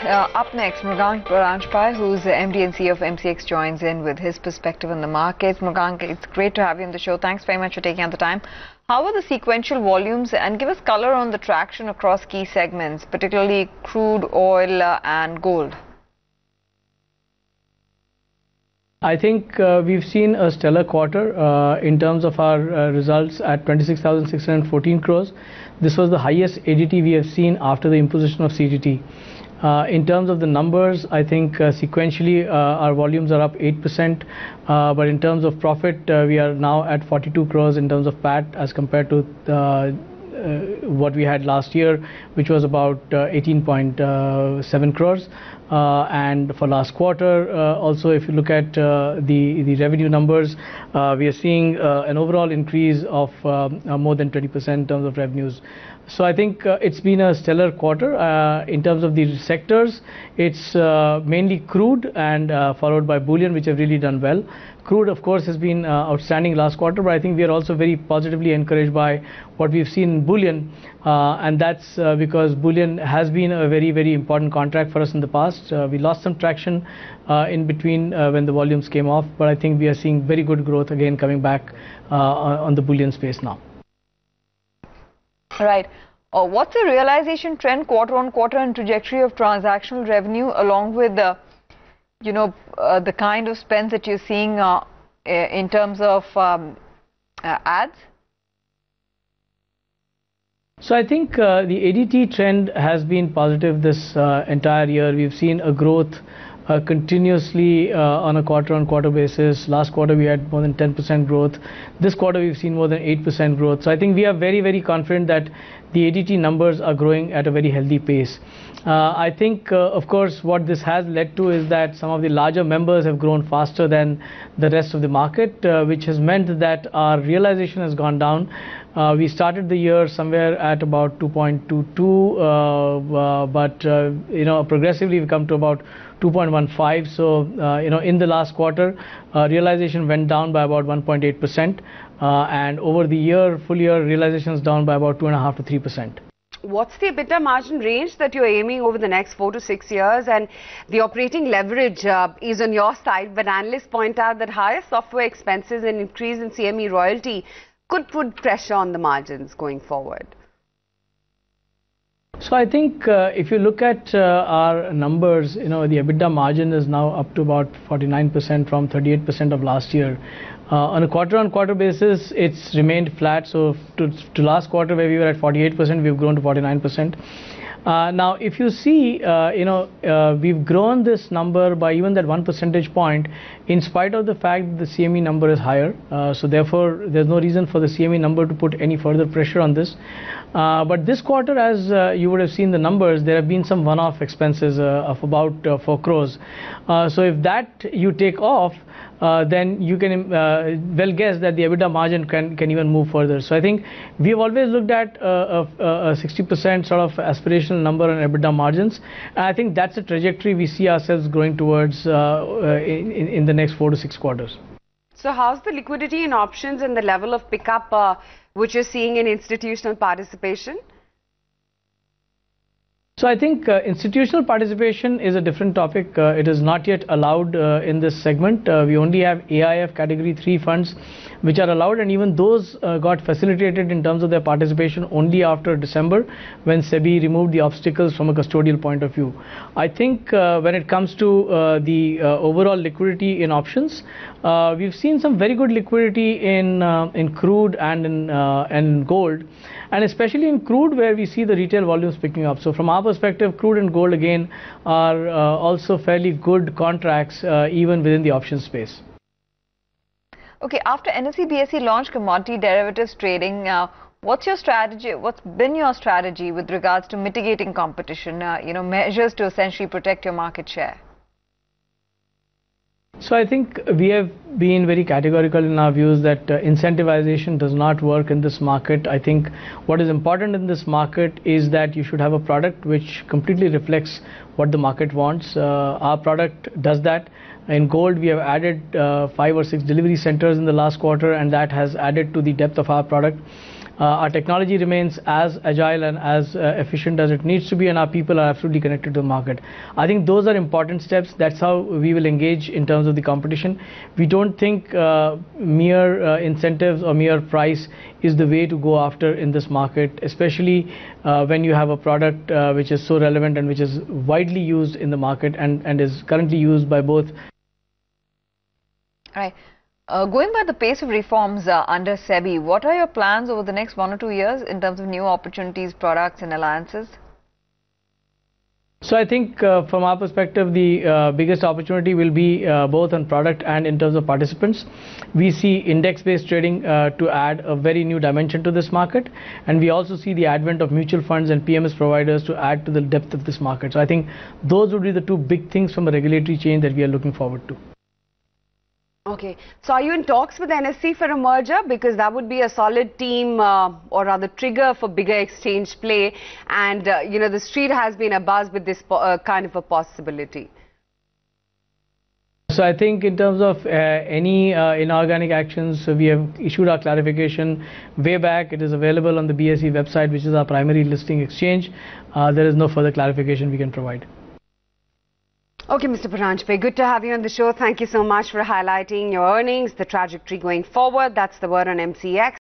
Up next, Mrugank Paranjape, who's the MD and CEO of MCX, joins in with his perspective on the markets. Mrugank, it's great to have you on the show. Thanks very much for taking out the time. How are the sequential volumes, and give us color on the traction across key segments, particularly crude oil and gold? I think we've seen a stellar quarter in terms of our results at 26,614 crores. This was the highest ADT we have seen after the imposition of CGT. In terms of the numbers, I think sequentially our volumes are up 8%, but in terms of profit, we are now at 42 crores in terms of PAT as compared to what we had last year, which was about 18.7 crores. And for last quarter, also if you look at the revenue numbers, we are seeing an overall increase of more than 20% in terms of revenues. So I think it's been a stellar quarter. In terms of the sectors, it's mainly crude and followed by bullion, which have really done well. Crude, of course, has been outstanding last quarter, but I think we are also very positively encouraged by what we've seen in bullion, and that's because bullion has been a very, very important contract for us in the past. We lost some traction in between when the volumes came off, but I think we are seeing very good growth again coming back on the bullion space now. Right. What's the realization trend quarter on quarter and trajectory of transactional revenue, along with the the kind of spends that you're seeing in terms of ads? So I think the ADT trend has been positive this entire year. We've seen a growth continuously on a quarter-on-quarter basis. Last quarter we had more than 10% growth. This quarter we've seen more than 8% growth. So I think we are very, very confident that the ADT numbers are growing at a very healthy pace. I think, of course, what this has led to is that some of the larger members have grown faster than the rest of the market, which has meant that our realization has gone down. We started the year somewhere at about 2.22, but progressively we come to about 2.15. So in the last quarter, realization went down by about 1.8%, and over the year, full year realization is down by about 2.5 to 3%. What's the EBITDA margin range that you're aiming over the next 4 to 6 years? And the operating leverage is on your side, but analysts point out that higher software expenses and increase in CME royalty could put pressure on the margins going forward. So I think if you look at our numbers, the EBITDA margin is now up to about 49% from 38% of last year. On a quarter-on-quarter basis, it's remained flat. So to last quarter, where we were at 48%, we've grown to 49%. Now, if you see, we've grown this number by even that 1 percentage point, in spite of the fact that the CME number is higher. So therefore, there's no reason for the CME number to put any further pressure on this. But this quarter, as you would have seen the numbers, there have been some one-off expenses of about 4 crores. So if that you take off, then you can well guess that the EBITDA margin can even move further. So I think we've always looked at a 60% sort of aspirational number on EBITDA margins. And I think that's a trajectory we see ourselves growing towards in the next 4 to 6 quarters. So how's the liquidity in options and the level of pickup which you're seeing in institutional participation? So I think institutional participation is a different topic. It is not yet allowed in this segment. We only have AIF category 3 funds which are allowed, and even those got facilitated in terms of their participation only after December, when SEBI removed the obstacles from a custodial point of view. I think when it comes to the overall liquidity in options, we've seen some very good liquidity in crude and in gold, and especially in crude, where we see the retail volumes picking up. So from our perspective, crude and gold again are also fairly good contracts even within the options space. Okay, after NSE BSE launched commodity derivatives trading, what's your strategy? What's been your strategy with regards to mitigating competition? Measures to essentially protect your market share. So I think we have been very categorical in our views that incentivization does not work in this market. I think what is important in this market is that you should have a product which completely reflects what the market wants. Our product does that. In gold, we have added 5 or 6 delivery centers in the last quarter, and that has added to the depth of our product. Our technology remains as agile and as efficient as it needs to be, and our people are absolutely connected to the market. I think those are important steps. That's how we will engage in terms of the competition. We don't think mere incentives or mere price is the way to go after in this market, especially when you have a product which is so relevant and which is widely used in the market and is currently used by both. Right. Going by the pace of reforms under SEBI, what are your plans over the next 1 or 2 years in terms of new opportunities, products and alliances? So I think from our perspective, the biggest opportunity will be both on product and in terms of participants. We see index-based trading to add a very new dimension to this market, and we also see the advent of mutual funds and PMS providers to add to the depth of this market. So I think those would be the two big things from a regulatory change that we are looking forward to. Okay, so are you in talks with NSE for a merger? Because that would be a solid team or rather trigger for bigger exchange play, and you know, the street has been abuzz with this kind of a possibility. So I think in terms of any inorganic actions, we have issued our clarification way back. It is available on the BSE website, which is our primary listing exchange. There is no further clarification we can provide. Okay, Mr. Paranjape, good to have you on the show. Thank you so much for highlighting your earnings, the trajectory going forward. That's the word on MCX.